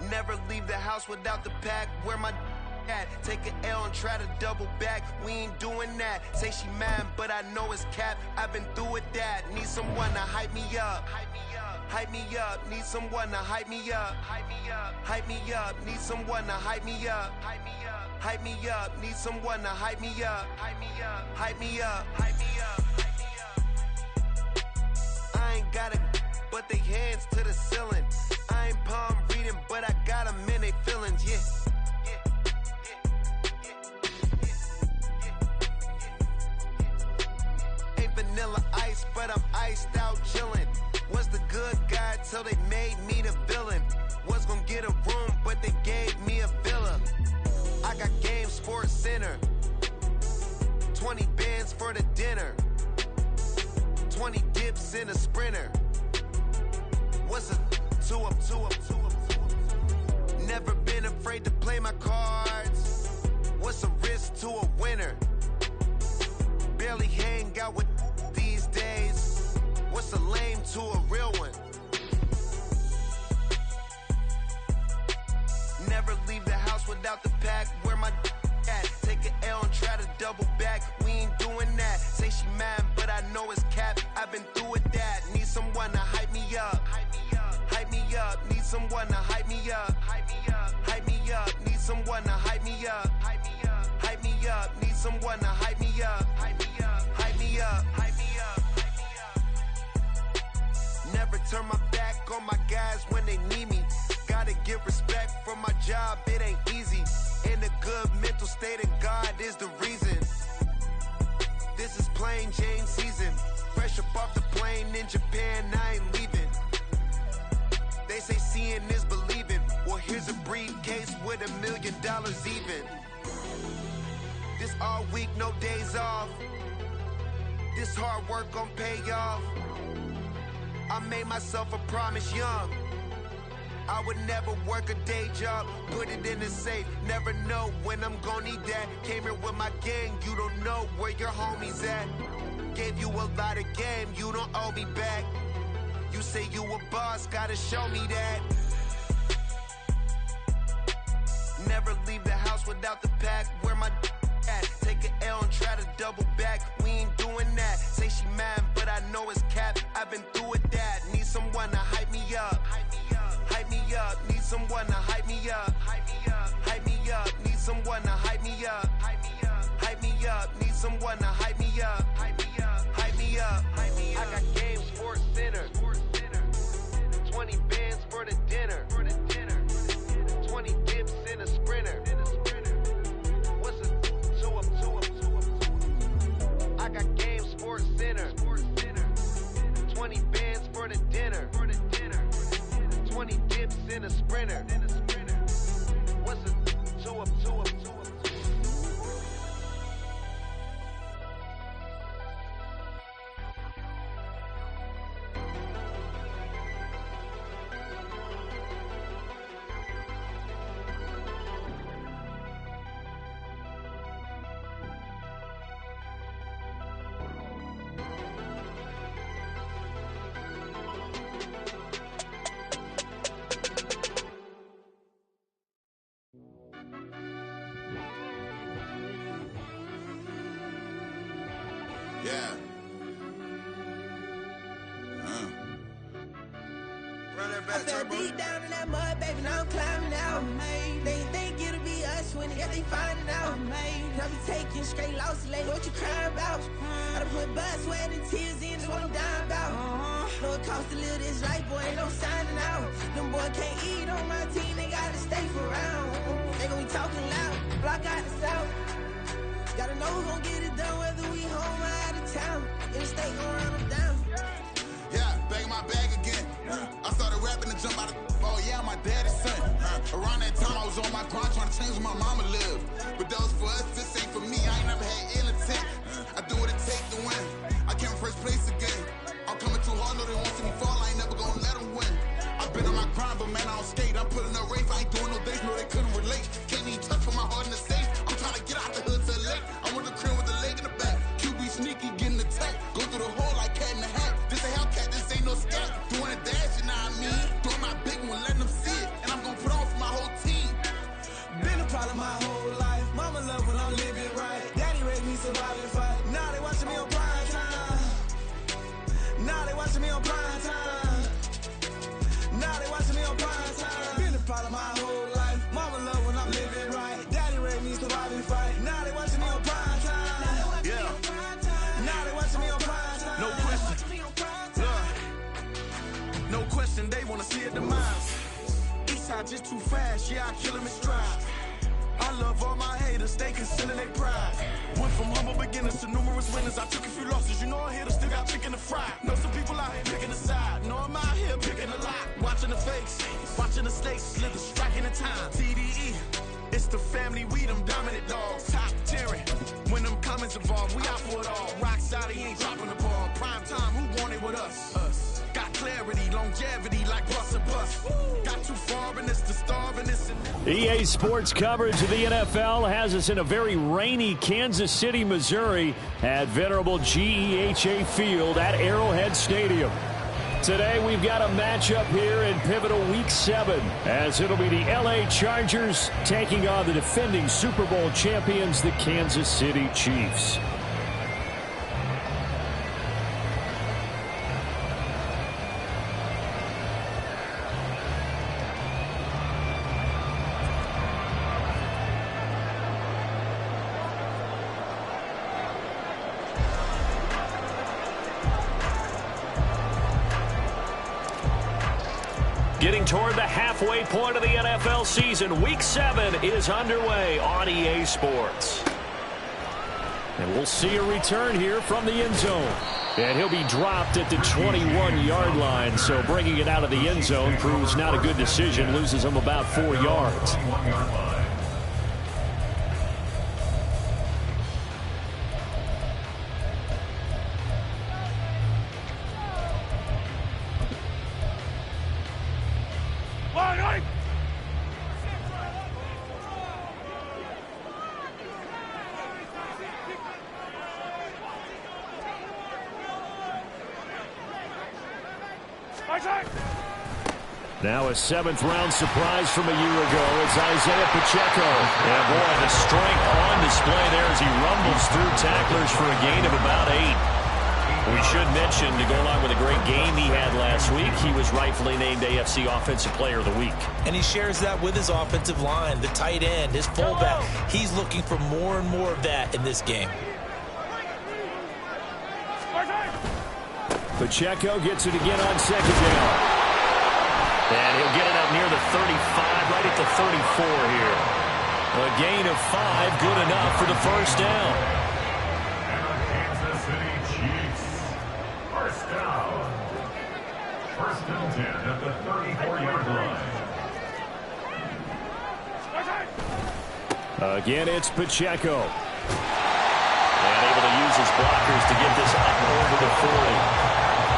Never leave the house without the pack. Where my at? Take an L and try to double back. We ain't doing that. Say she mad, but I know it's cap. I've been through with that. Need someone to hype me up. Hype me up. Need someone to hype me up. Hype me up. Need someone to hype me up. Hype me up. Need someone to hype me up. Hype me up. I ain't got it, but they hands to the ceiling. I ain't palm reading, but I got them in they feelings, yeah. Ain't vanilla ice, but I'm iced out chillin'. Was the good guy till they made me the villain. Was gonna get a room, but they gave me a villa. I got game, Sports Center. 20 bands for the dinner. 20 dips in a sprinter. What's a 2 up? Never been afraid to play my cards. What's a risk to a winner? Barely hang out with these days. What's a lame to a real one? Never leave the house without the pack. Where my at? Take an L and try to double back. We ain't doing that. Say she mad, but I know it's cap. I've been through with that. Need someone to hype me up. Hype me up. Need someone to hype me up. Hype me up. Need someone to hype me up. Hype me up. Need someone to hype me up. Hype me up. Never turn my back on my guys when they need me. Gotta give respect for my job, it ain't easy. In a good mental state and God is the reason. This is plain Jane season. Fresh up off the plane in Japan, I ain't leaving. They say seeing is believing. Well, here's a briefcase with $1 million even. This all week, no days off. This hard work gon' pay off. I made myself a promise young. I would never work a day job, put it in the safe. Never know when I'm gonna need that. Came here with my gang, you don't know where your homies at. Gave you a lot of game, you don't owe me back. You say you a boss, gotta show me that. Never leave the house without the pack. Where my at? Take an L and try to double back. We ain't doing that. Say she mad, but I know it's cap. I've been through with that. Need someone to hype me up. Hype me up. Need someone to hype me up. Hype me up. Need someone to hype me up. Hype me up. Need someone to hype me up. Hype me up. I got game, Sports Center. 20 bands for the dinner. 20 dips in a sprinter. What's a 2 up? I got game, Sports Center. 20 bands for the dinner. 20 dips in a sprinter. What's a 2 up? Yeah. Run that back, I fell turbo. deep down in that mud, baby, now I'm climbing out. They think it'll be us when they finding out. I be taking straight losses lately, what you crying about? I done put blood, sweat, and tears in, just what I'm dying about. Know it costs to live this life, boy, ain't no signing out. Them boy can't eat on my team, they gotta stay for round. They gon' be talking loud, block out the south. Gotta know who gon' get it done, whether we home or out of town. In the state, gon' run them down. Yeah, back in my bag again. I started rapping to jump out of. Oh yeah, I'm my daddy's son. Around that time, I was on my grind trying to change where my mama lived. But that was for us, this ain't for me. I ain't never had ill intent. I do what it takes to win. I came in first place again. I'm coming too hard, know they want to see me fall. I ain't never gonna let them win. I've been on my grind, but man, I don't skate. I'm putting up race, I ain't doing no days, no, they couldn't relate. Can't even touch with my heart in the safe. I'm trying to get out the hood to the lake. I'm with the crib with the leg in the back. QB sneaky, getting attacked. Go through the hole like cat in the hat. This a Hellcat, this ain't no scat. Doing a dash, you know what I mean? Doing my big one, letting them see it. And I'm gonna put on for my No question, they want to see a demise. Eastside just too fast, yeah, I kill him in stride. I love all my haters, they concealing their pride. Went from humble beginners to numerous winners. I took a few losses, you know I hit, still got chicken to fry. Know some people out here picking a side. Know I'm out here picking a lot. Watching the fakes, watching the stakes, slither, striking the time. TDE, it's the family, we them dominant dogs. Top tiering, when them comments involved, we out for it all. Rock side, he ain't dropping the ball. Prime time, who want it with us? Us. Got clarity, longevity, like bus and bus. Got too far and it's the starving, it's EA Sports coverage of the NFL has us in a very rainy Kansas City, Missouri at venerable GEHA Field at Arrowhead Stadium. Today we've got a matchup here in pivotal Week 7 as it'll be the LA Chargers taking on the defending Super Bowl champions, the Kansas City Chiefs. Getting toward the halfway point of the NFL season, Week 7 is underway on EA Sports. And we'll see a return here from the end zone. And he'll be dropped at the 21-yard line, so bringing it out of the end zone proves not a good decision, loses him about 4 yards. Now a 7th-round surprise from a year ago. It's Isaiah Pacheco. And boy, the strength on display there as he rumbles through tacklers for a gain of about 8. We should mention, to go along with a great game he had last week, he was rightfully named AFC Offensive Player of the Week. And he shares that with his offensive line, the tight end, his fullback. He's looking for more and more of that in this game. Pacheco gets it again on 2nd down. And he'll get it up near the 35, right at the 34 here. A gain of 5, good enough for the first down. And the Kansas City Chiefs. First down. 1st and 10 at the 34-yard line. Again, it's Pacheco. And able to use his blockers to get this up over the 40.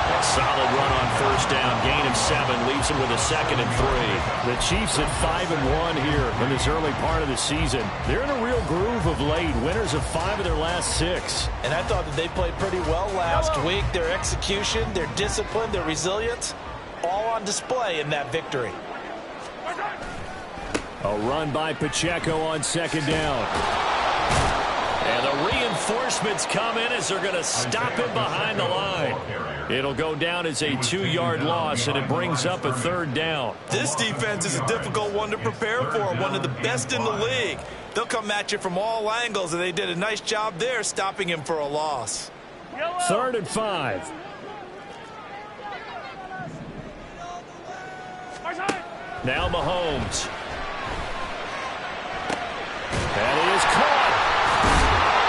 A solid run on 1st down. Gain of 7 leaves him with a 2nd and 3. The Chiefs at 5-1 here in this early part of the season. They're in a real groove of late. Winners of 5 of their last 6. And I thought that they played pretty well last week. Their execution, their discipline, their resilience, all on display in that victory. A run by Pacheco on 2nd down. And the reinforcements come in as they're going to stop him behind the line. It'll go down as a 2-yard loss, and it brings up a 3rd down. This defense is a difficult one to prepare for, one of the best in the league. They'll come at you from all angles, and they did a nice job there stopping him for a loss. 3rd and 5. Now Mahomes. That is caught.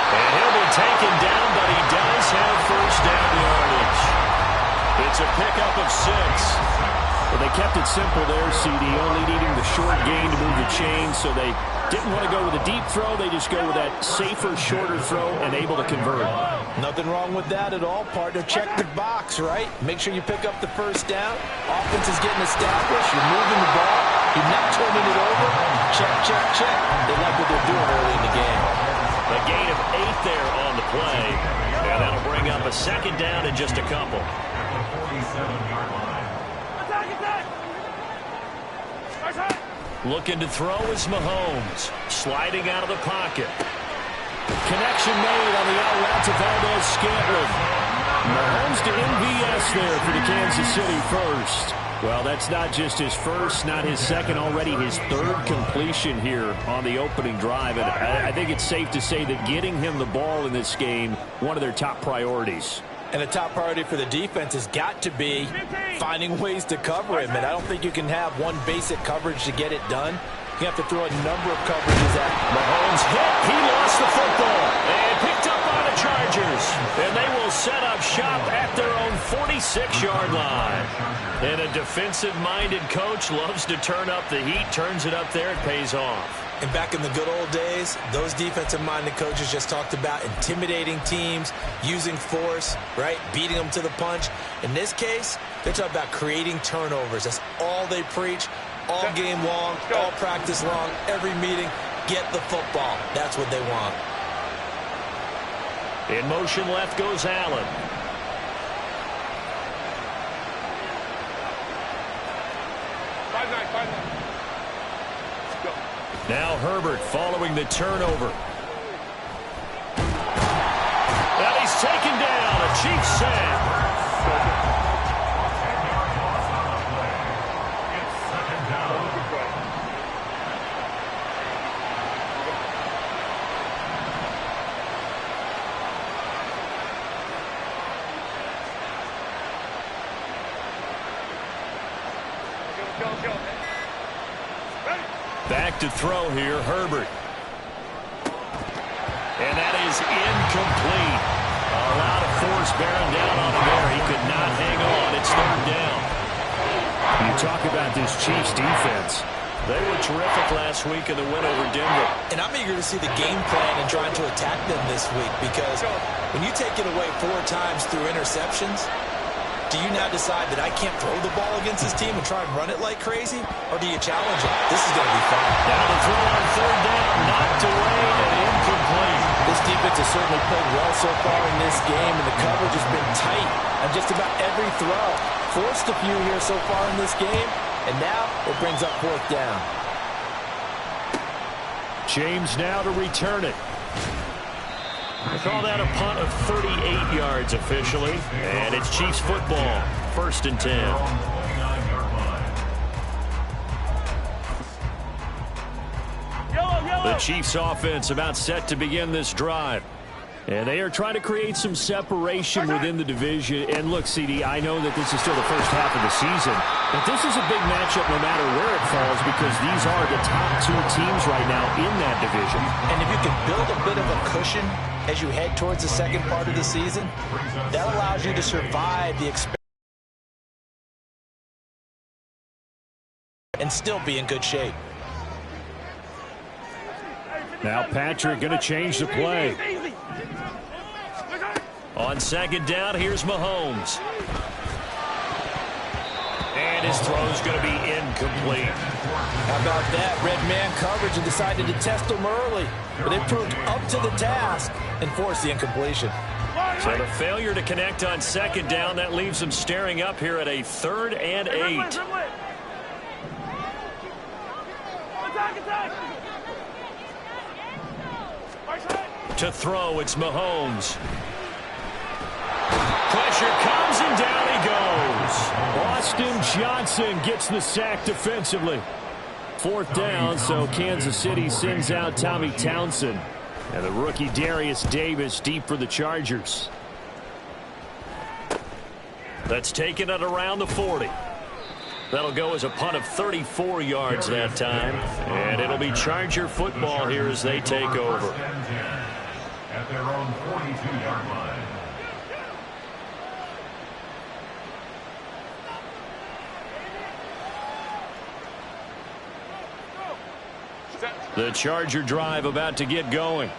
And he'll be taken down, but he does have 1st down yardage. It's a pickup of 6. Well, they kept it simple there, CD, only needing the short gain to move the chain, so they didn't want to go with a deep throw. They just go with that safer, shorter throw and able to convert. Nothing wrong with that at all, partner. Check the box, right? Make sure you pick up the 1st down. Offense is getting established. You're moving the ball. You're not turning it over. Check, check, check. They like what they're doing early in the game. A gain of 8 there on the play. And that'll bring up a 2nd down and just a couple. At the 47-yard line. Looking to throw is Mahomes. Sliding out of the pocket. Connection made on the out route to Valdez-Scantling. Mahomes to MVS there for the Kansas City first. Well, that's not just his first, not his second, already his 3rd completion here on the opening drive. And I think it's safe to say that getting him the ball in this game, one of their top priorities. And the top priority for the defense has got to be finding ways to cover him. And I don't think you can have one basic coverage to get it done. You have to throw a number of coverages at him. Mahomes hit. He lost the football. And picked up by the Chargers. And they will set up shop at their own 46-yard line. And a defensive-minded coach loves to turn up the heat, turns it up there, it pays off. And back in the good old days, those defensive-minded coaches just talked about intimidating teams, using force, right, beating them to the punch. In this case, they're talking about creating turnovers. That's all they preach, all game long, all practice long, every meeting. Get the football. That's what they want. In motion left goes Allen. Now Herbert following the turnover. And he's taken down. A Chiefs sack. Back to throw here, Herbert. And that is incomplete. A lot of force bearing down on him there. He could not hang on. It's third down. You talk about this Chiefs defense. They were terrific last week in the win over Denver. And I'm eager to see the game plan and trying to attack them this week, because when you take it away 4 times through interceptions, do you now decide that I can't throw the ball against this team and try and run it like crazy? Or do you challenge it? This is going to be fun. Now the throw on third down, knocked away and incomplete. This defense has certainly played well so far in this game, and the coverage has been tight on just about every throw. Forced a few here so far in this game, and now it brings up 4th down. James now to return it. I call that a punt of 38 yards officially. And it's Chiefs football. 1st and 10. The Chiefs offense about set to begin this drive. And they are trying to create some separation within the division. And look, CD, I know that this is still the first half of the season, but this is a big matchup no matter where it falls, because these are the top 2 teams right now in that division. And if you can build a bit of a cushion as you head towards the second part of the season, that allows you to survive the experience and still be in good shape. Now Patrick going to change the play. On 2nd down, here's Mahomes. And his throw's going to be incomplete. How about that? Red man coverage and decided to test him early. But they proved up to the task and forced the incompletion. So the failure to connect on 2nd down, that leaves them staring up here at a 3rd and 8. To throw, it's Mahomes. Pressure comes and down he goes. Austin Johnson gets the sack defensively. 4th down, so Kansas City sends out Tommy Townsend. And the rookie Darius Davis deep for the Chargers. That's taken at around the 40. That'll go as a punt of 34 yards that time. And it'll be Charger football here as they take over. At their own 42-yard line. The Charger drive about to get going.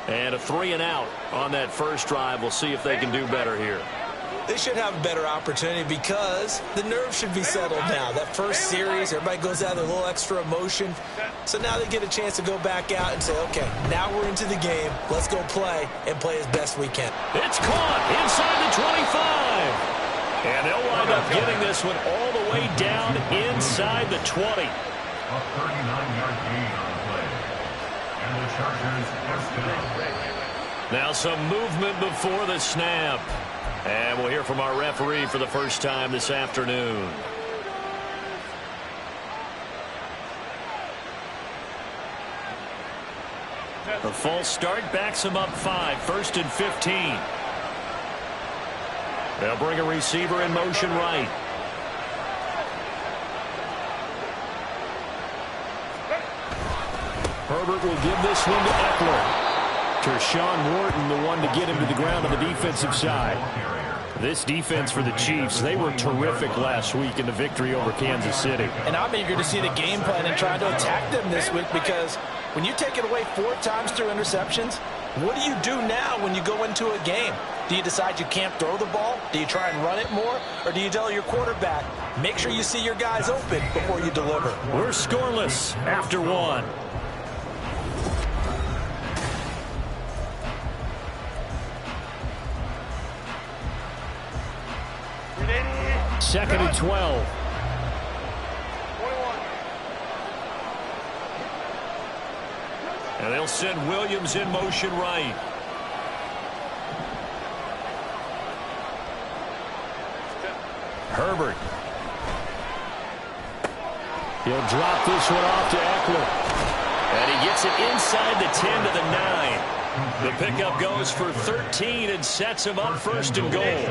And a 3-and-out on that first drive. We'll see if they can do better here. They should have a better opportunity because the nerves should be settled now. That first series, everybody goes out with a little extra emotion. So now they get a chance to go back out and say, okay, now we're into the game. Let's go play and play as best we can. It's caught inside the 25. And they'll wind up getting this one all the way down inside the 20. A 39-yard gain on the play. And the Chargers first down. Now some movement before the snap. And we'll hear from our referee for the first time this afternoon. The false start backs him up 5. 1st and 15. They'll bring a receiver in motion right. Herbert will give this one to Eckler. Tershawn Wharton, the one to get him to the ground on the defensive side. This defense for the Chiefs, they were terrific last week in the victory over Kansas City. And I'm eager to see the game plan and try to attack them this week, because when you take it away 4 times through interceptions, what do you do now when you go into a game? Do you decide you can't throw the ball? Do you try and run it more? Or do you tell your quarterback, make sure you see your guys open before you deliver? We're scoreless after 1. Second and 12. And they'll send Williams in motion right. Herbert. He'll drop this one off to Eckler. And he gets it inside the 10 to the 9. The pickup goes for 13 and sets him up first and goal.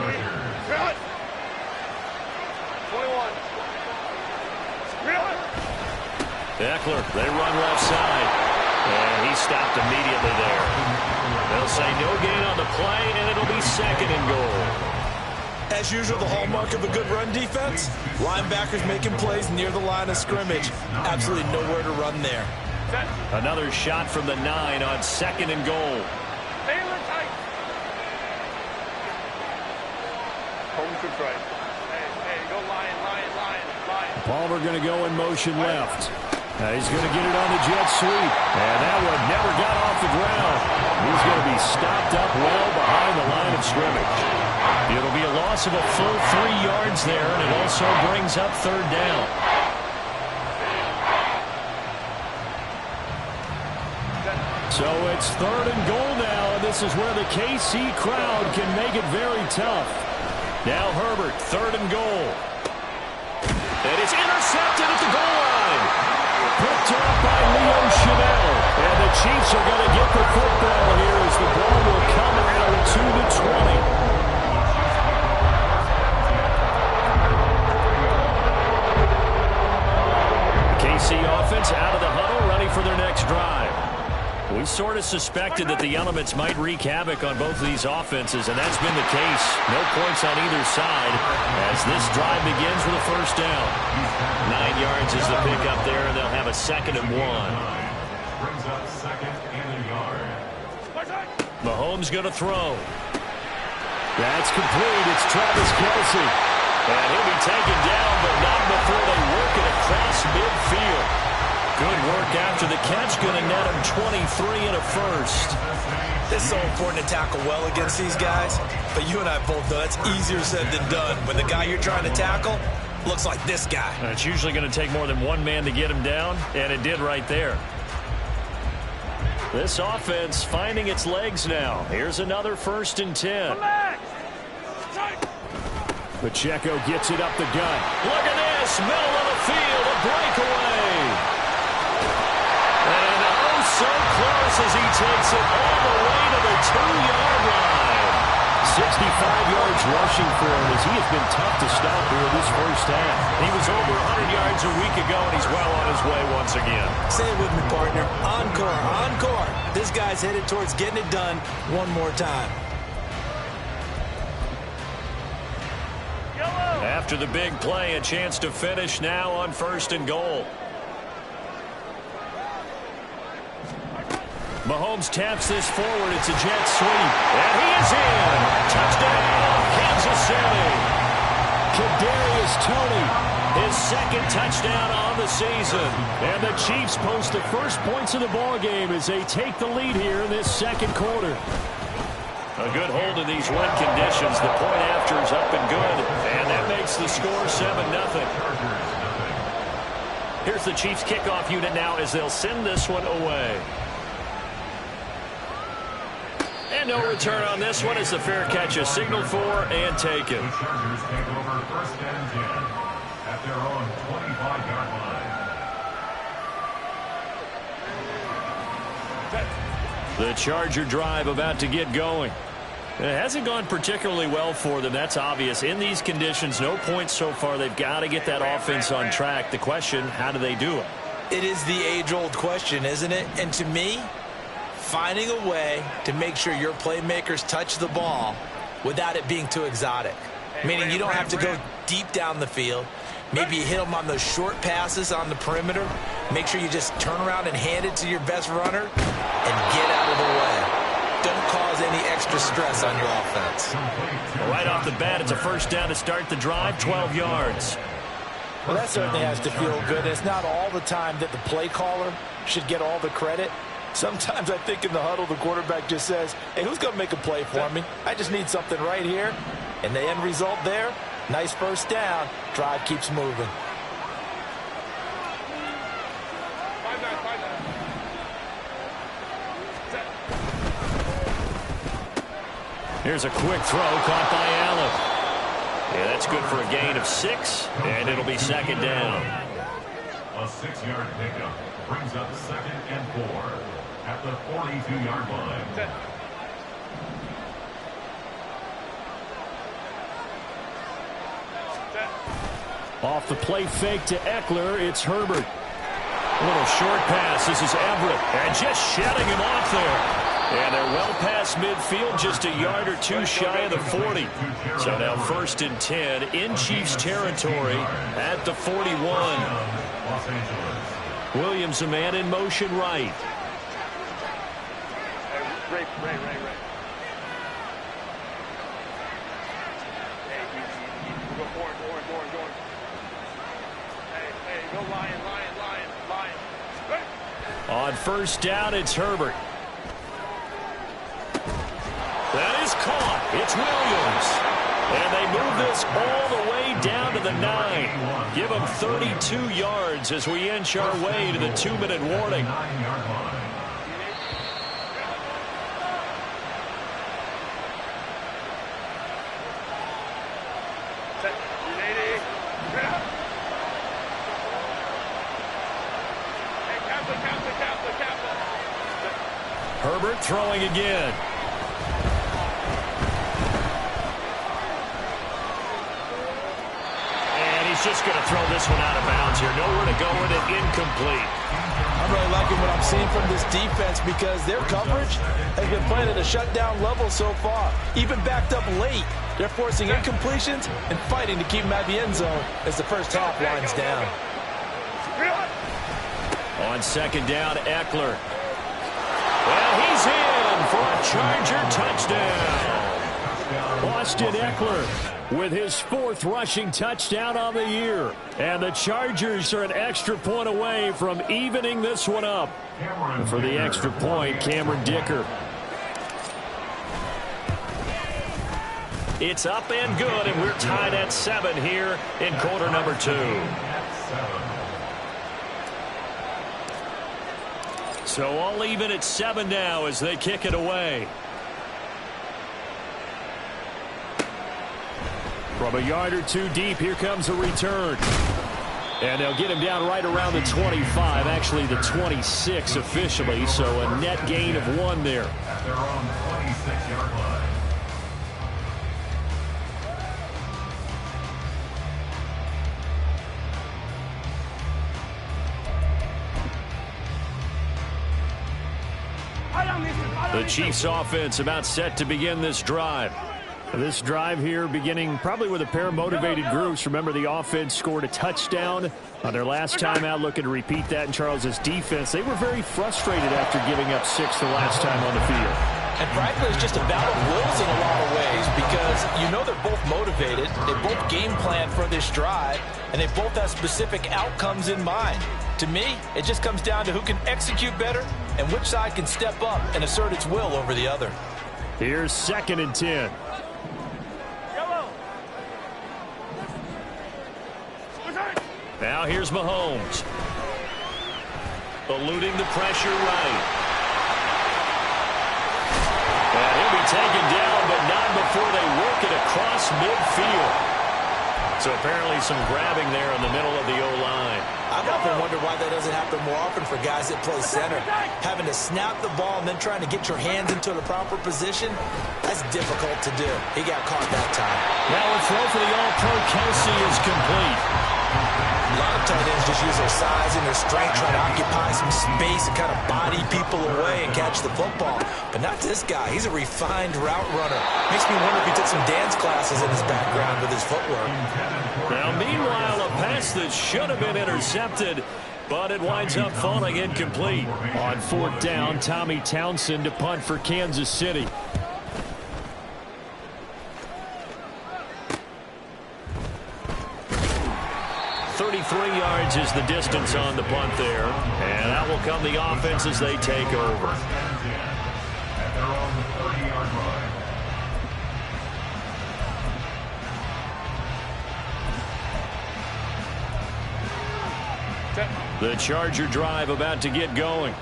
Eckler, they run left side. And he stopped immediately there. They'll say no gain on the play, and it'll be second and goal. As usual, the hallmark of a good run defense, linebackers making plays near the line of scrimmage. Absolutely nowhere to run there. Another shot from the 9 on second and goal. Palmer going to go in motion left. He's going to get it on the jet sweep. And that one never got off the ground. He's going to be stopped up well behind the line of scrimmage. It'll be a loss of a full 3 yards there, and it also brings up third down. So it's third and goal now, and this is where the KC crowd can make it very tough. Now Herbert, third and goal. And it's intercepted at the goal line. Picked up by Leo Chanel. And the Chiefs are going to get the football here as the ball will come out to the 20. KC offense out of the huddle, ready for their next drive. We sort of suspected that the elements might wreak havoc on both of these offenses, and that's been the case. No points on either side as this drive begins with a first down. 9 yards is the pickup there, and they'll have a second and 1. Brings up second and a yard. Mahomes going to throw. That's complete. It's Travis Kelce. And he'll be taken down, but not before they work it across midfield. Good work after the catch. Going to net him 23 and a first. It's so important to tackle well against these guys. But you and I both know that's easier said than done. When the guy you're trying to tackle looks like this guy. And it's usually going to take more than one man to get him down, and it did right there. This offense finding its legs now. Here's another first and 10. Pacheco gets it up the gut. Look at this. Middle of the field. A breakaway. And oh, so close as he takes it all the way to the 2-yard line. 65 yards rushing for him as he has been tough to stop here this first half. He was over 100 yards a week ago, and he's well on his way once again. Say it with me, partner. Encore, encore. This guy's headed towards getting it done one more time. After the big play, a chance to finish now on first and goal. Mahomes taps this forward. It's a jet sweep. And he is in. Touchdown, Kansas City. Kadarius Toney, his second touchdown on the season. And the Chiefs post the first points of the ballgame as they take the lead here in this second quarter. A good hold in these wet conditions. The point after is up and good. And that makes the score 7-0. Here's the Chiefs kickoff unit now as they'll send this one away. And no return on this one as the fair catch is signaled for and taken. The Chargers take over first and 10 at their own 25-yard line. The Charger drive about to get going. It hasn't gone particularly well for them. That's obvious. In these conditions, no points so far. They've got to get that offense on track. The question, how do they do it? It is the age-old question, isn't it? And to me, finding a way to make sure your playmakers touch the ball without it being too exotic. Meaning you don't have to go deep down the field. Maybe you hit them on those short passes on the perimeter. Make sure you just turn around and hand it to your best runner and get out of the way. Don't cause any extra stress on your offense. Well, right off the bat, it's a first down to start the drive, 12 yards. Well, that certainly has to feel good. It's not all the time that the play caller should get all the credit. Sometimes I think in the huddle, the quarterback just says, hey, who's going to make a play for me? I just need something right here. And the end result there, nice first down. Drive keeps moving. Here's a quick throw caught by Allen. Yeah, that's good for a gain of 6, and it'll be second down. A 6-yard pickup brings up 2nd and 4 at the 42-yard line. Off the play fake to Eckler, it's Herbert. A little short pass. This is Everett, and just shutting him off there. And they're well past midfield, just a yard or two shy of the 40. So now 1st and 10 in Chiefs territory at the 41. Williams, a man in motion right. Ray. Hey, go orange. Hey, go lion. Hey. On first down, it's Herbert. That is caught. It's Williams. And they move this all the way down to the 9. Give them 32 yards as we inch our way to the 2-minute warning. Herbert throwing again. Just going to throw this one out of bounds here. Nowhere to go with it. Incomplete. I'm really liking what I'm seeing from this defense because their coverage has been playing at a shutdown level so far. Even backed up late, they're forcing incompletions and fighting to keep them at the end zone as the first half winds down. On second down, Eckler. Well, he's in for a Charger touchdown. Austin Eckler with his 4th rushing touchdown on the year. And the Chargers are an extra point away from evening this one up. And for the extra point, Cameron Dicker. It's up and good, and we're tied at 7 here in quarter number 2. So all even at 7 now as they kick it away. From a yard or two deep, here comes a return. And they'll get him down right around the 25, actually the 26 officially, so a net gain of 1 there. At their own 26-yard line. The Chiefs offense about set to begin this drive. This drive here beginning probably with a pair of motivated groups. Remember, the offense scored a touchdown on their last time out, looking to repeat that in Charles's defense. They were very frustrated after giving up 6 the last time on the field. And frankly, it's just a battle of wills in a lot of ways because you know they're both motivated. They both game plan for this drive, and they both have specific outcomes in mind. To me, it just comes down to who can execute better and which side can step up and assert its will over the other. Here's 2nd and 10. Now here's Mahomes. Eluding the pressure right. And he'll be taken down, but not before they work it across midfield. So apparently some grabbing there in the middle of the O-line. I've often wondered why that doesn't happen more often for guys that play center. Having to snap the ball and then trying to get your hands into the proper position, that's difficult to do. He got caught that time. Now a throw for the All-Pro Kelsey is complete. A lot of tight ends just use their size and their strength, trying to occupy some space and kind of body people away and catch the football. But not this guy. He's a refined route runner. Makes me wonder if he took some dance classes in his background with his footwork. Now, meanwhile, a pass that should have been intercepted, but it winds up falling incomplete. On 4th down, Tommy Townsend to punt for Kansas City. Yards is the distance on the punt there, and that will come the offense as they take over. At their own 30-yard line. The Charger drive about to get going.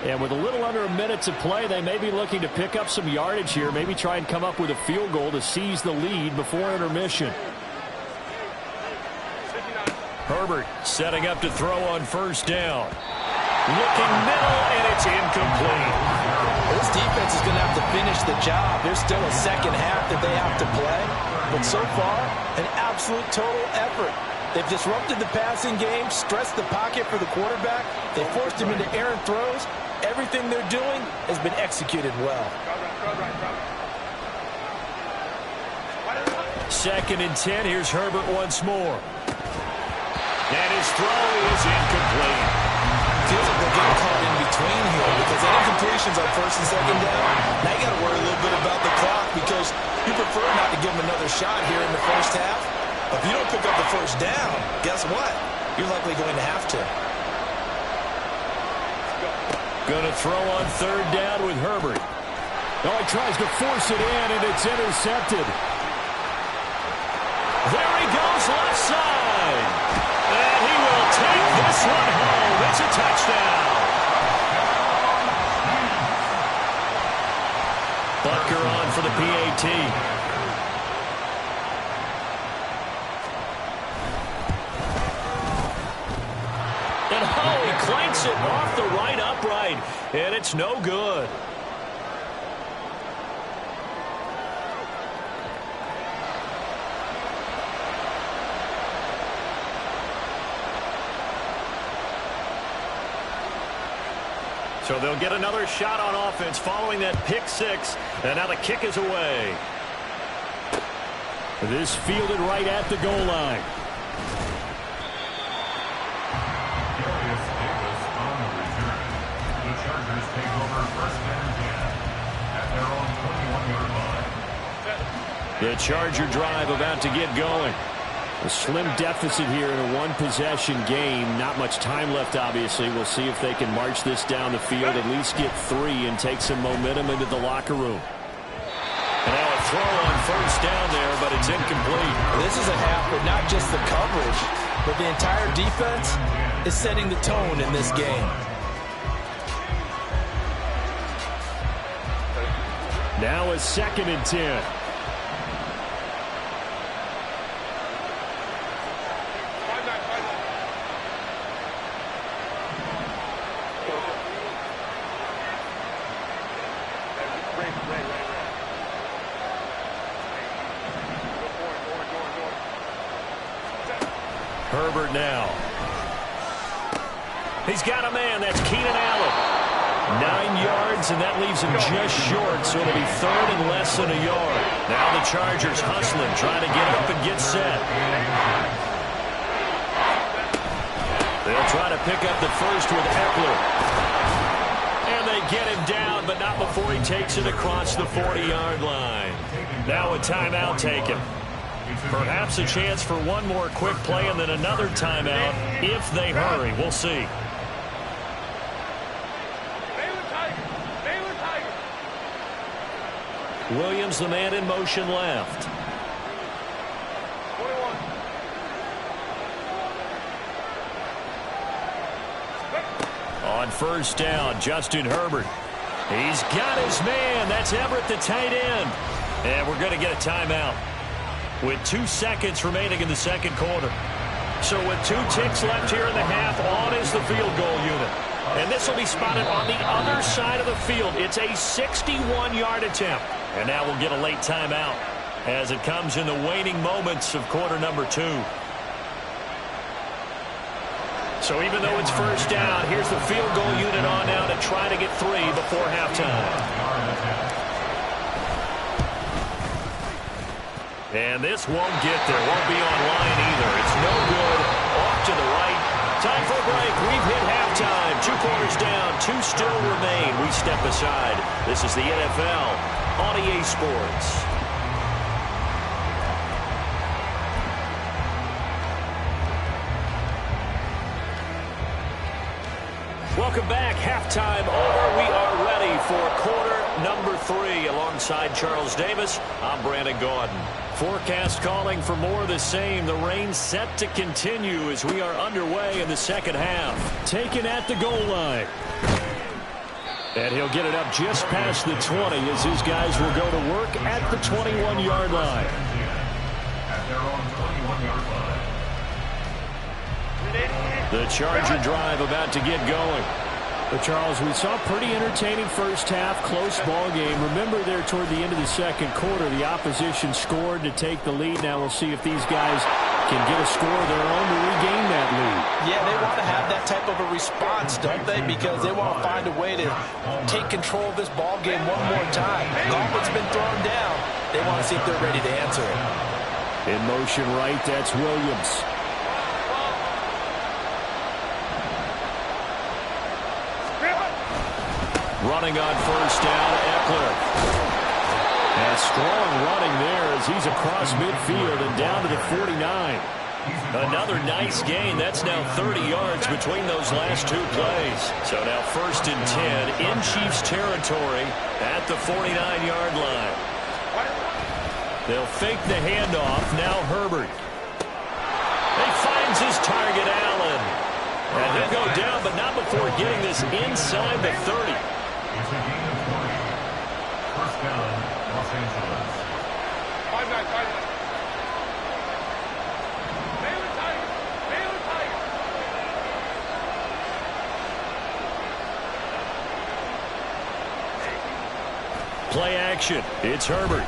And with a little under a minute to play, they may be looking to pick up some yardage here, maybe try and come up with a field goal to seize the lead before intermission. Herbert setting up to throw on 1st down. Looking middle, and it's incomplete. This defense is going to have to finish the job. There's still a second half that they have to play. But so far, an absolute total effort. They've disrupted the passing game, stressed the pocket for the quarterback. They forced him into errant throws. Everything they're doing has been executed well. 2nd and 10. Here's Herbert once more. And his throw is incomplete. Feels like they're getting caught in between here because that incompletion's on 1st and 2nd down. Now you got to worry a little bit about the clock because you prefer not to give them another shot here in the 1st half. If you don't pick up the 1st down, guess what? You're likely going to have to. Going to throw on 3rd down with Herbert. Oh, he tries to force it in, and it's intercepted. There he goes, left side. And he will take this one home. It's a touchdown. Butker on for the PAT. And oh, he clanks it off the right upright. And it's no good. So they'll get another shot on offense following that pick 6. And now the kick is away. This fielded right at the goal line. Davis on the return. The Chargers take over 1st and 10 at their own 21-yard line. The Charger drive about to get going. A slim deficit here in a one-possession game. Not much time left, obviously. We'll see if they can march this down the field, at least get 3, and take some momentum into the locker room. And now a throw on 1st down there, but it's incomplete. This is a half, but not just the coverage, but the entire defense is setting the tone in this game. Now a 2nd and 10. Herbert now. He's got a man. That's Keenan Allen. 9 yards, and that leaves him just short, so it'll be 3rd and less than a yard. Now the Chargers hustling, trying to get up and get set. They'll try to pick up the first with Eckler. And they get him down, but not before he takes it across the 40-yard line. Now a timeout taken. Perhaps a chance for one more quick play and then another timeout if they hurry. We'll see. Williams, the man in motion left. On 1st down, Justin Herbert. He's got his man. That's Everett, the tight end. And we're going to get a timeout with 2 seconds remaining in the 2nd quarter. So with 2 ticks left here in the half, on is the field goal unit. And this will be spotted on the other side of the field. It's a 61-yard attempt. And now we'll get a late timeout as it comes in the waning moments of quarter number 2. So even though it's first down, here's the field goal unit on now to try to get 3 before halftime. And this won't get there. Won't be online either. It's no good. Off to the right. Time for a break. We've hit halftime. 2 quarters down. 2 still remain. We step aside. This is the NFL on EA Sports. Welcome back. Halftime over. We are ready for quarter number 3. Alongside Charles Davis, I'm Brandon Gaudin. Forecast calling for more of the same. The rain set to continue as we are underway in the second half. Taken at the goal line. And he'll get it up just past the 20 as his guys will go to work at the 21-yard line. At their own 21-yard line. The Charger drive about to get going. But Charles, we saw a pretty entertaining first half, close ball game. Remember there toward the end of the second quarter, the opposition scored to take the lead. Now we'll see if these guys can get a score of their own to regain that lead. Yeah, they want to have that type of a response, don't they? Because they want to find a way to take control of this ball game one more time. Gauntlet's been thrown down. They want to see if they're ready to answer it. In motion right, that's Williams. Running on first down, Eckler. And strong running there as he's across midfield and down to the 49. Another nice gain. That's now 30 yards between those last 2 plays. So now first and 10 in Chiefs territory at the 49-yard line. They'll fake the handoff. Now Herbert. He finds his target, Allen. And he'll go down, but not before getting this inside the 30. It's a gain of 20. First down, Los Angeles. 5 guys, 5 guys. Baylor Tigers. Baylor Tigers. Play action. It's Herbert.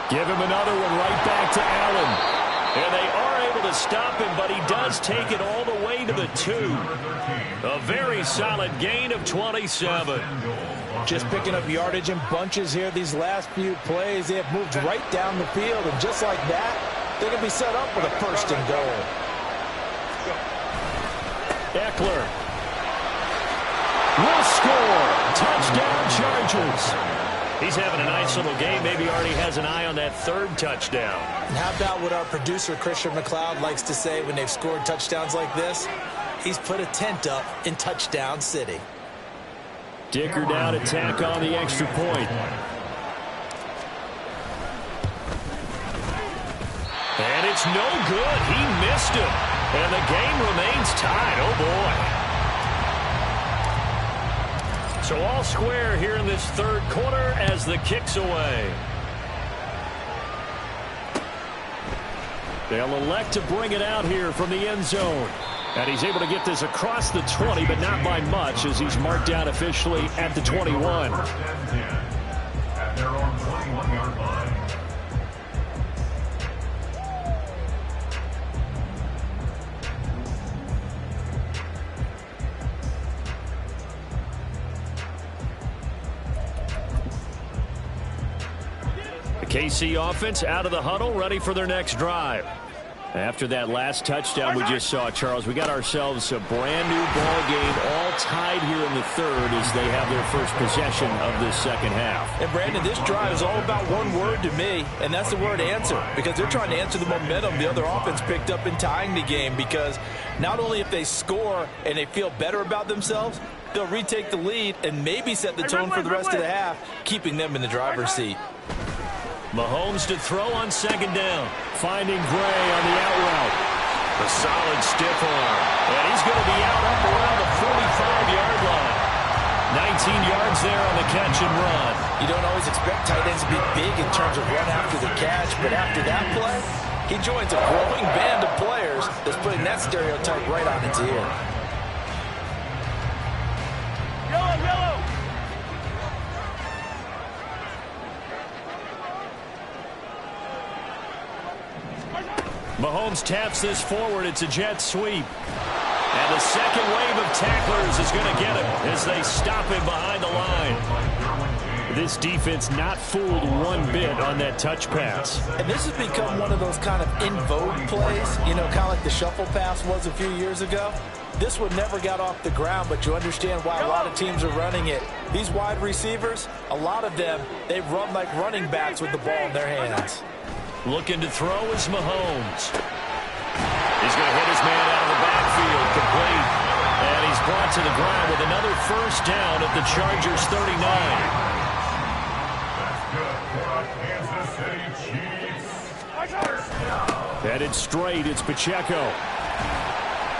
Give him another one right back to Allen. And they are able to stop him, but he does take it all the way to the 2. A very solid gain of 27. Just picking up yardage in bunches here these last few plays. They have moved right down the field, and just like that, they're going to be set up with a first and goal. Eckler will score. Touchdown, Chargers. He's having a nice little game. Maybe already has an eye on that 3rd touchdown. And how about what our producer, Christian McLeod, likes to say when they've scored touchdowns like this? He's put a tent up in Touchdown City. Dicker down to tack on the extra point. And it's no good. He missed him. And the game remains tied. Oh, boy. So all square here in this 3rd quarter as the kick's away. They'll elect to bring it out here from the end zone. And he's able to get this across the 20, but not by much as he's marked down officially at the 21. First and 10. At their own 21-yard line. KC offense out of the huddle, ready for their next drive. After that last touchdown we just saw, Charles, we got ourselves a brand new ball game, all tied here in the 3rd as they have their first possession of this second half. And Brandon, this drive is all about one word to me, and that's the word answer, because they're trying to answer the momentum the other offense picked up in tying the game, because not only if they score and they feel better about themselves, they'll retake the lead and maybe set the tone for the rest of the half, keeping them in the driver's seat. Mahomes to throw on second down. Finding Gray on the out route. A solid stiff arm. And he's going to be out up around the 45-yard line. 19 yards there on the catch and run. You don't always expect tight ends to be big in terms of run after the catch, but after that play, he joins a growing band of players that's putting that stereotype right on its ear. Yellow. Mahomes taps this forward. It's a jet sweep. And the second wave of tacklers is going to get him as they stop him behind the line. This defense not fooled one bit on that touch pass. And this has become one of those kind of in vogue plays, you know, kind of like the shuffle pass was a few years ago. This one never got off the ground, but you understand why a lot of teams are running it. These wide receivers, a lot of them, they run like running backs with the ball in their hands. Looking to throw is Mahomes. He's going to hit his man out of the backfield, complete. And he's brought to the ground with another first down at the Chargers' 39. That's good for Kansas City Chiefs. Headed straight, it's Pacheco.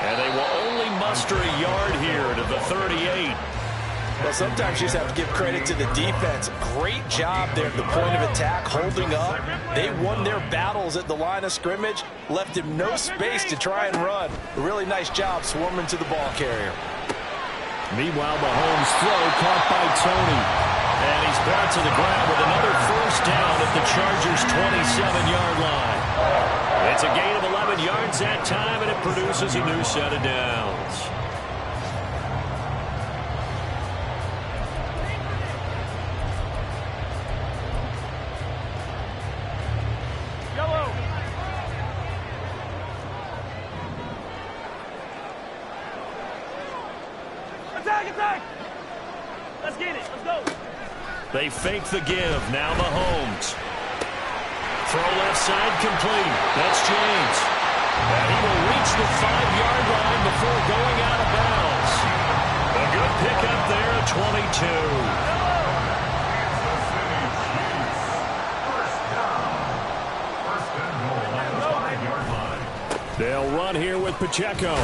And they will only muster a yard here to the 38. Well, sometimes you just have to give credit to the defense. Great job there at the point of attack, holding up. They won their battles at the line of scrimmage, left him no space to try and run. A really nice job swarming to the ball carrier. Meanwhile, Mahomes' throw caught by Tony. And he's brought to the ground with another first down at the Chargers' 27-yard line. It's a gain of 11 yards that time, and it produces a new set of downs. Attack! Let's get it. Let's go. They fake the give. Now Mahomes. Throw left side complete. That's James. And he will reach the 5-yard line before going out of bounds. A good pickup there at 22. They'll run here with Pacheco.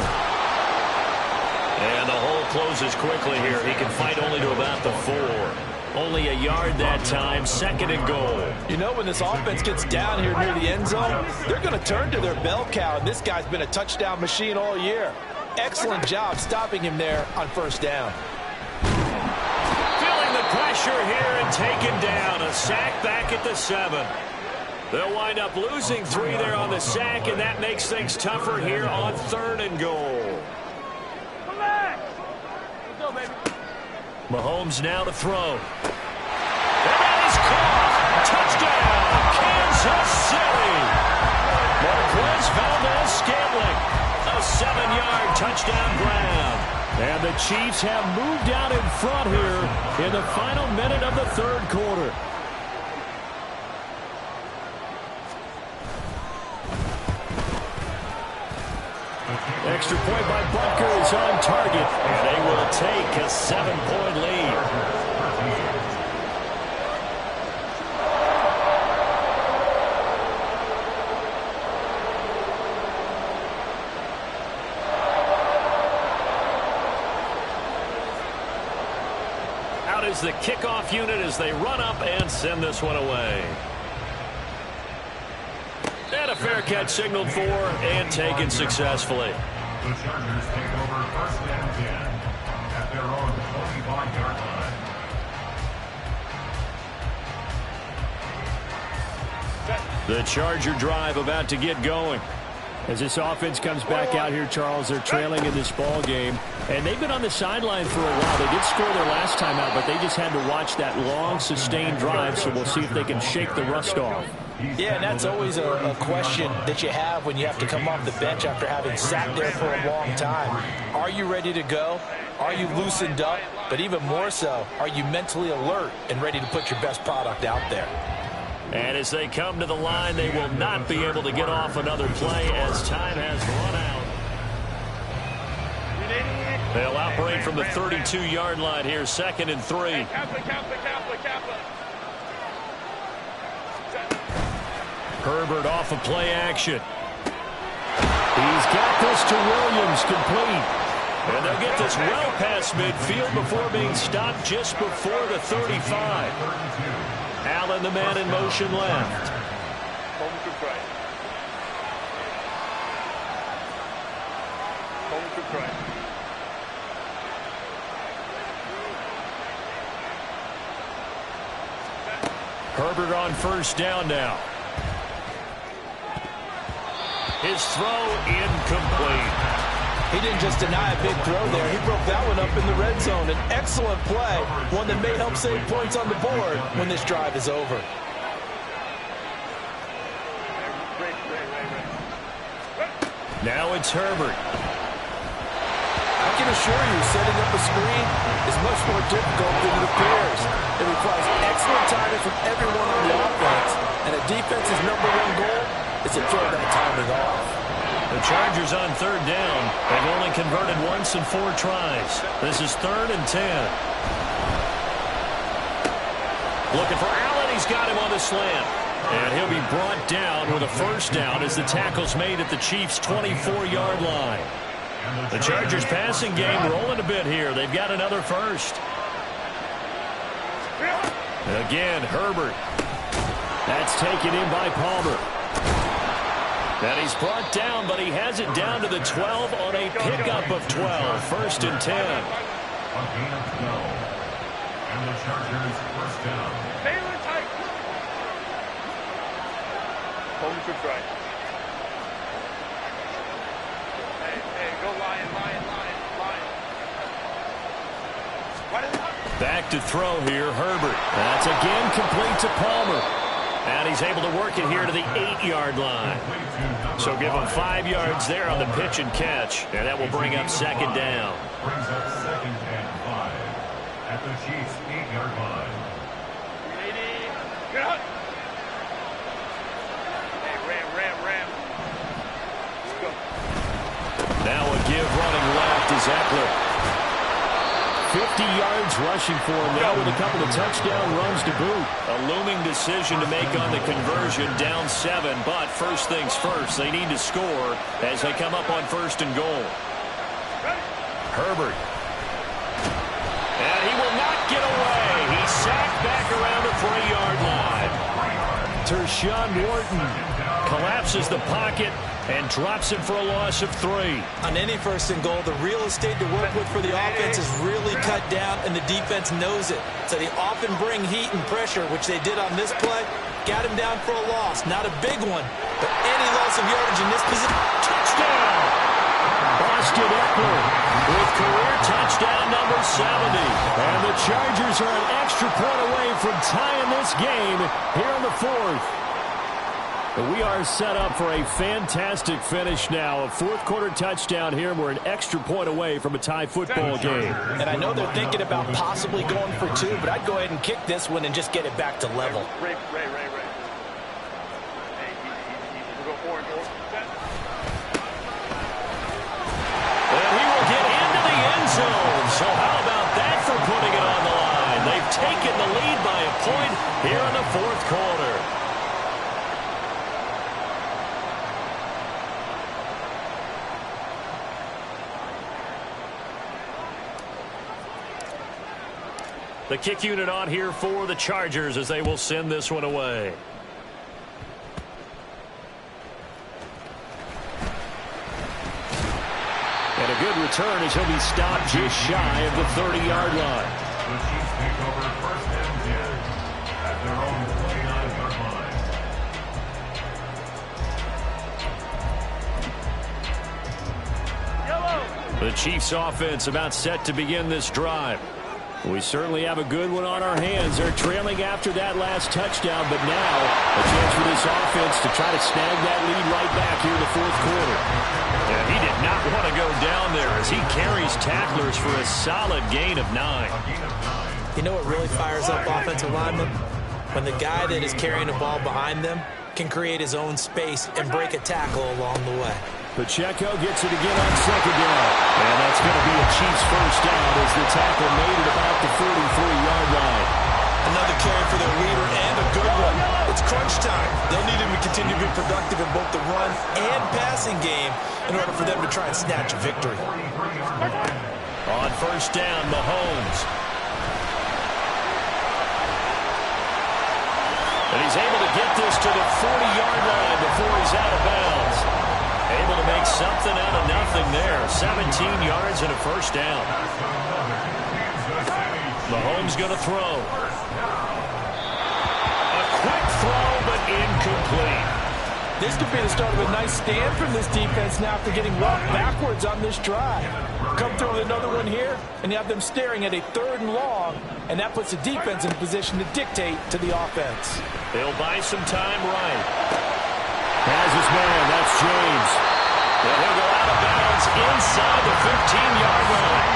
And the hole closes quickly here. He can fight only to about the 4. Only a yard that time, 2nd and goal. You know, when this offense gets down here near the end zone, they're going to turn to their bell cow, and this guy's been a touchdown machine all year. Excellent job stopping him there on first down. Feeling the pressure here and taken down. A sack back at the 7. They'll wind up losing 3 there on the sack, and that makes things tougher here on 3rd and goal. Mahomes now to throw. And that is caught. Touchdown, Kansas City. Marquez Valdez-Scantling. A 7-yard touchdown grab. And the Chiefs have moved out in front here in the final minute of the 3rd quarter. Extra point by Butker is on target, and they will take a 7-point lead. Out is the kickoff unit as they run up and send this one away. And a fair catch signaled for and taken successfully. The Chargers take over 1st and 10 at their own 25-yard line. The Charger drive about to get going. As this offense comes back out here, Charles, they're trailing in this ball game. And they've been on the sideline for a while. They did score their last time out, but they just had to watch that long, sustained drive, so we'll see if they can shake the rust off. Yeah, and that's always a question that you have when you have to come off the bench after having sat there for a long time. Are you ready to go? Are you loosened up? But even more so, are you mentally alert and ready to put your best product out there? And as they come to the line, they will not be able to get off another play as time has run out. They'll operate from the 32-yard line here, 2nd and 3. Herbert off of play action. He's got this to Williams, complete. And they'll get this well past midfield before being stopped just before the 35. Allen, the man in motion left. Herbert on first down now. His throw incomplete. He didn't just deny a big throw there. He broke that one up in the red zone. An excellent play, one that may help save points on the board when this drive is over. Now it's Herbert. I can assure you, setting up a screen is much more difficult than it appears. It requires excellent timing from everyone on the offense, and a defense's number one goal is to throw that timing off. The Chargers on third down. They've only converted once in 4 tries. This is 3rd and 10. Looking for Allen. He's got him on the slant. And he'll be brought down with a first down as the tackle's made at the Chiefs' 24-yard line. The Chargers passing game rolling a bit here. They've got another first. Again, Herbert. That's taken in by Palmer. And he's brought down, but he has it down to the 12 on a pickup of 12. 1st and 10. A gain of 12. And the Chargers first down. Baylor tight. Home to try. Hey, go Lion. Back to throw here, Herbert. That's again complete to Palmer. And he's able to work it here to the 8-yard line. So give him 5 yards there on the pitch and catch. And that will bring up 2nd down. Brings up 2nd and 5 at the Chiefs' 8-yard line. Get out. Hey, ram. Let's go. Now a give running left is Eckler. 50 yards rushing for him now with a couple of touchdown runs to boot. A looming decision to make on the conversion, down 7. But first things first, they need to score as they come up on 1st and goal. Herbert. And he will not get away. He's sacked back around the 3-yard line. Tershawn Wharton collapses the pocket and drops it for a loss of 3. On any 1st and goal, the real estate to work with for the offense is really cut down, and the defense knows it. So they often bring heat and pressure, which they did on this play. Got him down for a loss. Not a big one, but any loss of yardage in this position. Touchdown! Austin Eckler with career touchdown number 70. And the Chargers are an extra point away from tying this game here in the 4th. We are set up for a fantastic finish now. A 4th-quarter touchdown here. We're an extra point away from a tie football game. And I know they're thinking about possibly going for 2, but I'd go ahead and kick this one and just get it back to level. Ray. Hey, we'll go forward. And he will get into the end zone. So how about that for putting it on the line? They've taken the lead by a point here in the 4th quarter. The kick unit on here for the Chargers as they will send this one away. And a good return as he'll be stopped just shy of the 30-yard line. The Chiefs take over 1st and 10 at their own 29-yard line. The Chiefs offense about set to begin this drive. We certainly have a good one on our hands. They're trailing after that last touchdown, but now a chance for this offense to try to snag that lead right back here in the 4th quarter. And he did not want to go down there as he carries tacklers for a solid gain of 9. You know what really fires up offensive linemen? When the guy that is carrying the ball behind them can create his own space and break a tackle along the way. Pacheco gets it again on 2nd down. And that's going to be a Chiefs first down as the tackle made it about the 43-yard line. Another carry for their leader and a good one. It's crunch time. They'll need him to continue to be productive in both the run and passing game in order for them to try and snatch a victory. On first down, Mahomes. And he's able to get this to the 40-yard line before he's out of bounds. Able to make something out of nothing there. 17 yards and a first down. Mahomes going to throw. A quick throw, but incomplete. This could be the start of a nice stand from this defense now after getting walked backwards on this drive. Come through with another one here, and you have them staring at a 3rd and long, and that puts the defense in a position to dictate to the offense. They'll buy some time right. Has his man, that's James. And he'll go out of bounds inside the 15-yard line.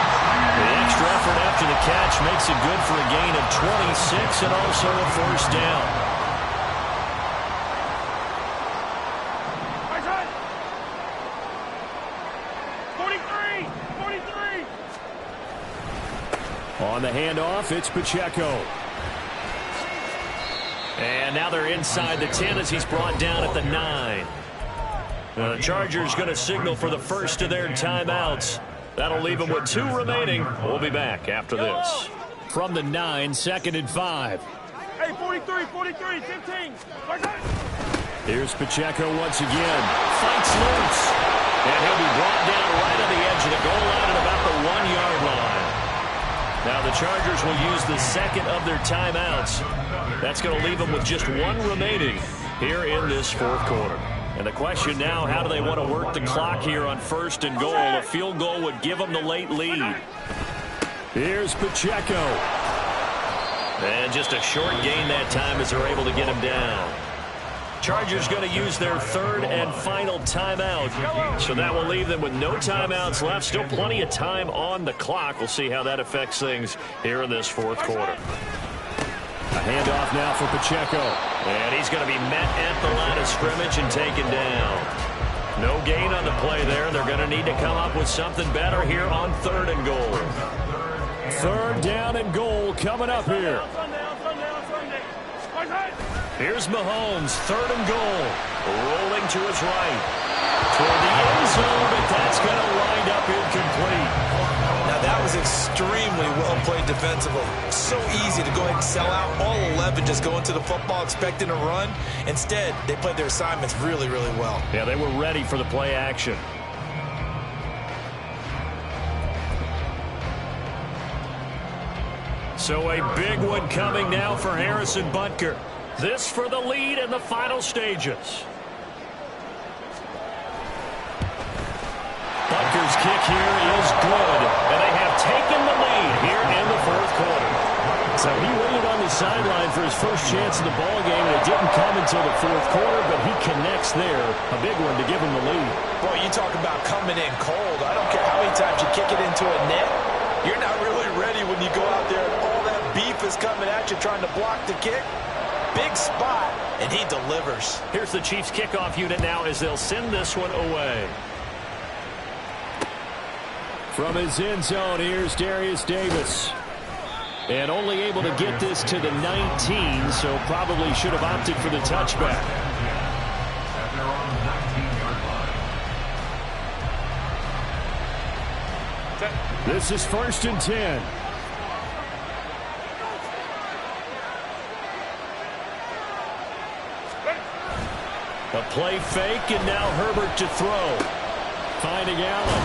The extra effort after the catch makes it good for a gain of 26 and also a first down. On the handoff, it's Pacheco. And now they're inside the 10 as he's brought down at the 9. The Chargers going to signal for the first of their timeouts. That'll leave them with 2 remaining. We'll be back after this. From the 9, 2nd and 5. Hey, 43, 15. Here's Pacheco once again. Fights loose. And he'll be brought down right on the edge of the goal line at about the 1-yard line. Now the Chargers will use the second of their timeouts. That's going to leave them with just 1 remaining here in this 4th quarter. And the question now, how do they want to work the clock here on 1st and goal? A field goal would give them the late lead. Here's Pacheco. And just a short gain that time as they're able to get him down. Chargers going to use their 3rd and final timeout. So that will leave them with no timeouts left. Still plenty of time on the clock. We'll see how that affects things here in this 4th quarter. A handoff now for Pacheco. And he's going to be met at the line of scrimmage and taken down. No gain on the play there. They're going to need to come up with something better here on 3rd and goal. 3rd down and goal coming up here. Here's Mahomes, 3rd and goal. Rolling to his right. Toward the end zone, but that's going to wind up incomplete. Now that was extremely well played defensively. So easy to go ahead and sell out. All 11 just go into the football expecting a run. Instead, they played their assignments really, really well. Yeah, they were ready for the play action. So a big one coming now for Harrison Butker. This for the lead in the final stages. Butker's kick here is good, and they have taken the lead here in the 4th quarter. So he waited on the sideline for his first chance in the ballgame, and it didn't come until the 4th quarter, but he connects there. A big one to give him the lead. Boy, you talk about coming in cold. I don't care how many times you kick it into a net. You're not really ready when you go out there and all that beef is coming at you trying to block the kick. Big spot, and he delivers. Here's the Chiefs kickoff unit now as they'll send this one away. From his end zone, here's Darius Davis. And only able to get this to the 19, so probably should have opted for the touchback. At their own 19-yard line. This is 1st and 10. A play fake, and now Herbert to throw. Finding Allen.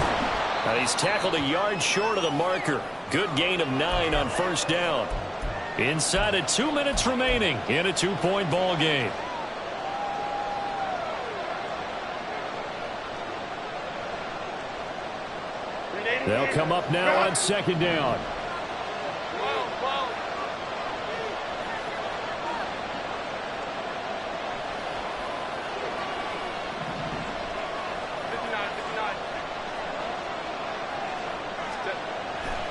And he's tackled a yard short of the marker. Good gain of 9 on 1st down. Inside of 2 minutes remaining in a 2-point ball game. They'll come up now on 2nd down.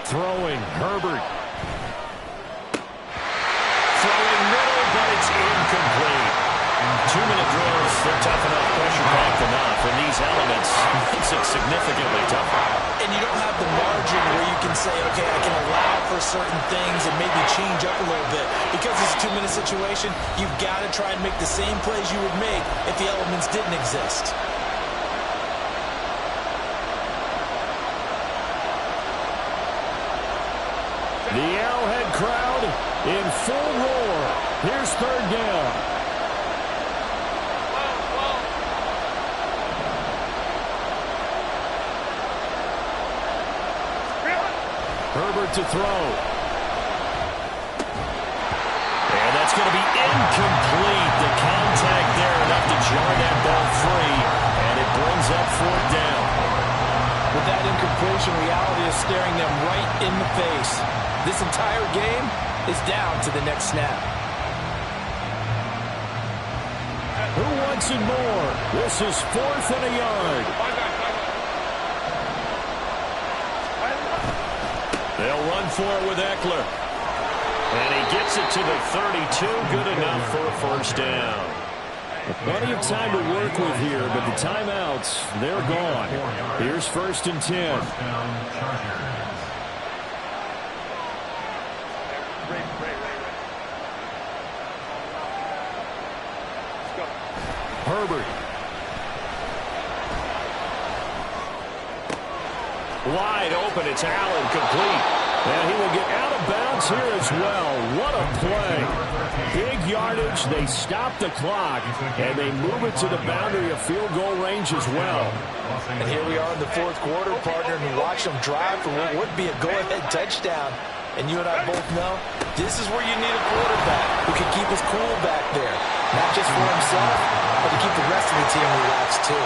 Throwing, Herbert. Throwing middle, but it's incomplete. 2 2-minute drills, they're tough enough, pressure-packed enough. And these elements makes it significantly tougher. And you don't have the margin where you can say, okay, I can allow for certain things and maybe change up a little bit. Because it's a 2-minute situation, you've got to try and make the same plays you would make if the elements didn't exist. The Arrowhead crowd in full roar. Here's third down. Herbert to throw. And that's going to be incomplete. The contact there enough to jar that ball free. And it brings up fourth down. With that incompletion, reality is staring them right in the face. This entire game is down to the next snap. Who wants it more? This is 4th and a yard. They'll run for it with Eckler. And he gets it to the 32. Good enough for a first down. Plenty of time to work with here, but the timeouts, they're gone. Here's 1st and 10. Herbert. Wide open. It's Allen, complete. And he will get out of bounds here as well. What a play. Big yardage. They stop the clock, and they move it to the boundary of field goal range as well. And here we are in the fourth quarter, partner, and watch them drive for what would be a go-ahead touchdown. And you and I both know this is where you need a quarterback who can keep his cool back there. Not just for himself, but to keep the rest of the team relaxed, too.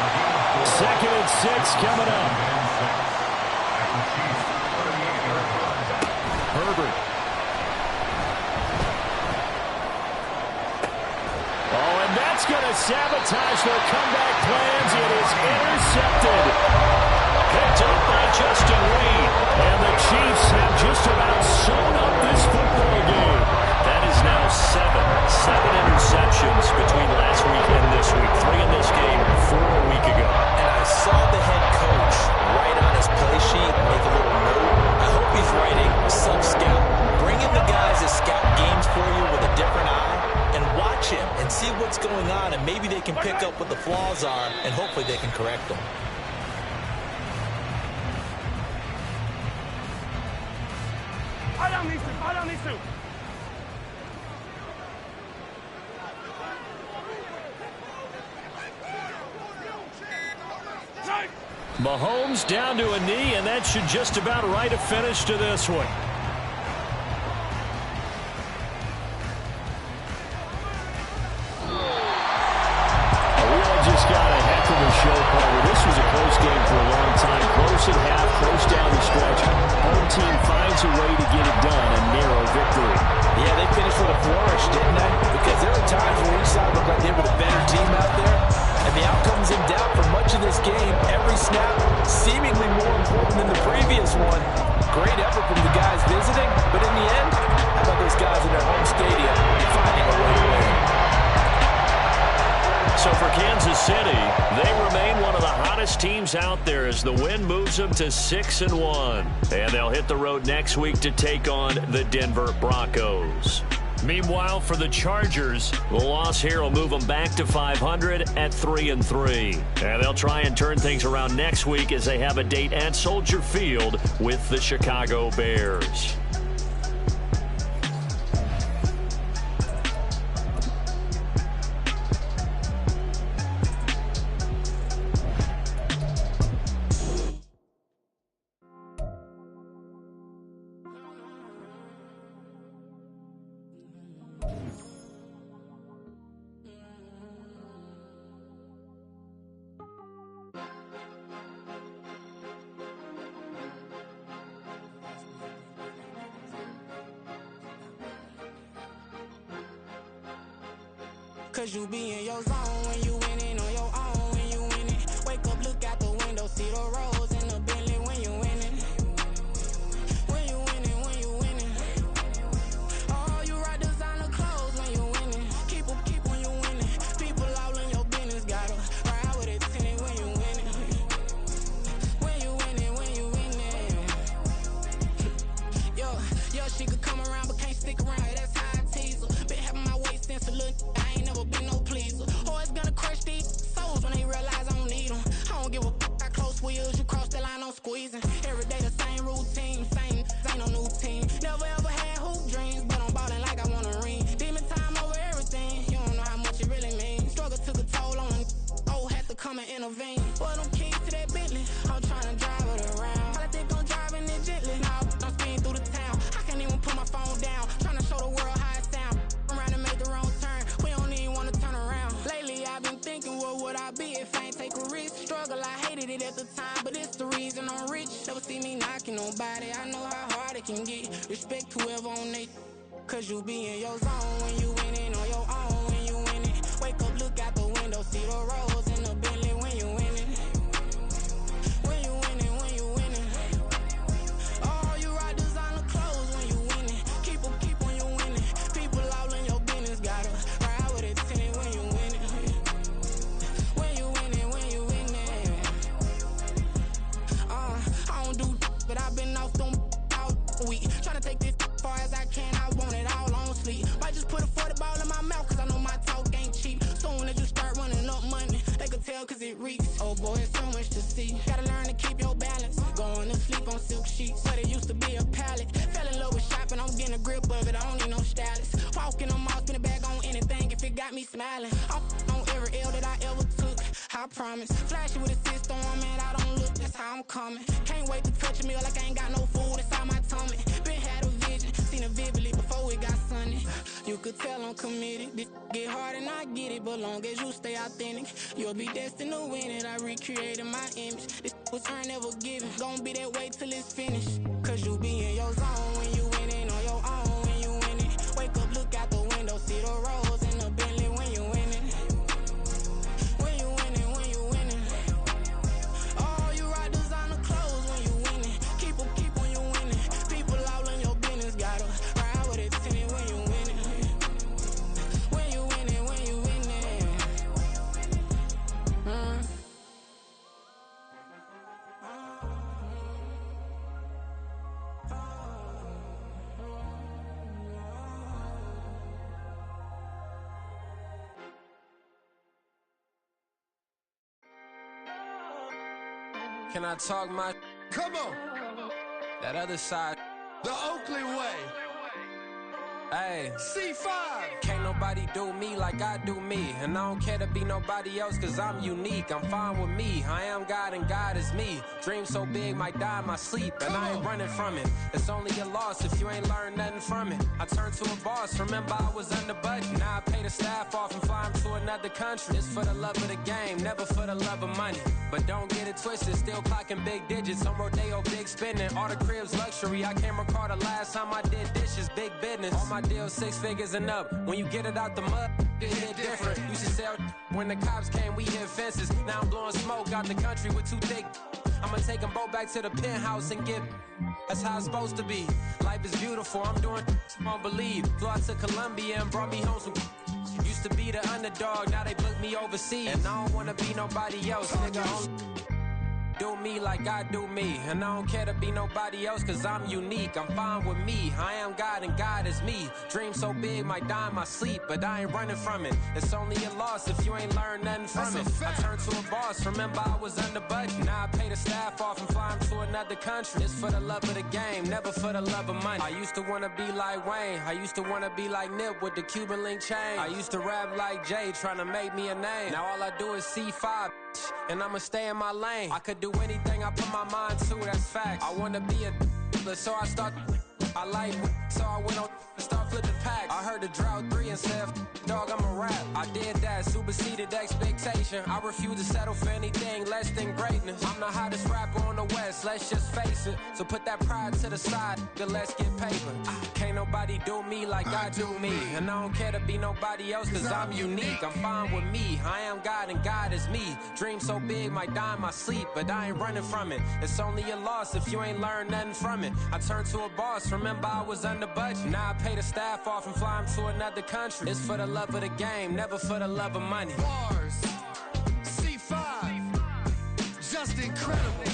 2nd and 6 coming up. Herbert. Oh, and that's going to sabotage their comeback plans. It is intercepted. Picked up by Justin Reed. And the Chiefs have just about sewn up this football game. That is now 7 interceptions between last week and this week. 3 in this game, 4 a week ago. And I saw the head coach write on his play sheet, make a little note. I hope he's writing sub-scout. Bring in the guys that scout games for you with a different eye and watch him and see what's going on, and maybe they can pick up what the flaws are, and hopefully they can correct them. I don't need to. Mahomes down to a knee, and that should just about write a finish to this one. We all just got a heck of a show, partner. This was a close game for a long time. Close at half, close down the stretch. Home team finds a way to get it done, a narrow victory. Yeah, they finished with a flourish, didn't they? Because there were times where each side looked like they were the better team out there. And the outcome's in doubt for much of this game. Every snap seemingly more important than the previous one. Great effort from the guys visiting, but in the end, how about those guys in their home stadium finding a way to win? So for Kansas City, they remain one of the hottest teams out there as the win moves them to 6-1. And they'll hit the road next week to take on the Denver Broncos. Meanwhile, for the Chargers, the loss here will move them back to 500 at 3-3. And they'll try and turn things around next week as they have a date at Soldier Field with the Chicago Bears. Cause you be in your zone when you winning on your own when you winning. Wake up, look out the window, see the rose in the Bentley when you winning. When you winning, when you winning. Oh, you right designer clothes when you winning. Keep when you winning. People all a vein. Boy, them keys to that Bentley, I'm tryna drive it around. I think I'm driving it gently. Now I'm speeding through the town. I can't even put my phone down. Tryna show the world how it sound. Around and make the wrong turn. We don't even wanna turn around. Lately I've been thinking, what would I be if I ain't take a risk? Struggle, I hated it at the time, but it's the reason I'm rich. Never see me knocking nobody. I know how hard it can get. Respect whoever on they. Cause you be in your zone when you winning on your own when you winning. Wake up, look out the window, see the roads in the Bentley when you winning. When you winning, when you winning. Oh, you rock designer clothes when you winning. Keep when you winning. People all in your business, gotta ride with it tinted when you winning. When you winning, when you winning. I don't do but I've been off them all week. Tryna take this far as I can, I want it all on sleep. Might just put a 40 ball in my mouth, cause I know my talk ain't cheap. Soon as you start running up money, they could tell cause it reeks. Oh boy, it's so much to see. Gotta learn to keep your balance. Going to sleep on silk sheets, but it used to be a pallet. Fell in love with shopping, I'm getting a grip of it, I don't need no stylist. Walking on mouth, spin a bag on anything if it got me smiling. I'm on every L that I ever took, I promise. Flashy with a cyst on, man, I don't look, that's how I'm coming. Can't wait to touch a meal like I ain't got no food inside my tummy. Been had a vision, seen it vividly before it got sunny. You could tell I'm committed. This get hard and I get it, but long as you stay authentic, you'll be destined to win it. I recreated my image. This was earned, never given. Gonna be that way till it's finished. Cause you be in your zone when you winning on your own when you winning. Wake up, look out the window, see the roads in the Bentley when you winning. When you winning, when you winning. Oh, you rock designer clothes when you winning. Keep when you winning. People all in your business, gotta ride with it tinted when you winning. When you winning, when you winning. Can I talk my? Come on, That other side? the Oakley way. Hey. C5. Can't nobody do me like I do me. And I don't care to be nobody else cause I'm unique. I'm fine with me. I am God and God is me. Dream so big might die in my sleep. And I ain't running from it. It's only a loss if you ain't learned nothing from it. I turned to a boss. Remember I was under budget. Now I pay the staff off and fly them to another country. It's for the love of the game, never for the love of money. But don't get it twisted. Still clocking big digits. On Rodeo, big spending. All the cribs luxury. I can't recall the last time I did dishes. Big business. All my deals 6 figures and up. When you get it out the mud, it hit different. Used to sell when the cops came, we hit fences. Now I'm blowing smoke out the country with too thick. I'ma take them both back to the penthouse and get. That's how it's supposed to be. Life is beautiful. I'm doing won't believe. Flew out to Colombia and brought me home some. Used to be the underdog, now they book me overseas. And I don't wanna be nobody else, nigga. Do me like I do me. And I don't care to be nobody else cause I'm unique. I'm fine with me. I am God and God is me. Dream so big might die in my sleep, but I ain't running from it. It's only a loss if you ain't learned nothing from it. I turned to a boss. Remember I was under budget. Now I pay the staff off and fly them to another country. It's for the love of the game, never for the love of money. I used to wanna be like Wayne. I used to wanna be like Nip with the Cuban link chain. I used to rap like Jay, trying to make me a name. Now all I do is C5. And I'ma stay in my lane. I could do anything I put my mind to, that's fact. I wanna be a so I start. I like so I went on and start flipping packs. I heard the drought 3 and said, dog, I'm a rap. I did that, superseded expectation. I refuse to settle for anything less than greatness. I'm the hottest rapper on the West, let's just face it. So put that pride to the side, then let's get paper. Can't nobody do me like I do me. And I don't care to be nobody else cause I'm unique. I'm fine with me. I am God and God is me. Dream so big might die in my sleep, but I ain't running from it. It's only a loss if you ain't learned nothing from it. I turned to a boss. Remember I was under budget. Now I pay the staff off and fly them to another country. It's for the love of the game, never for the love of money. Bars. C5. Just incredible.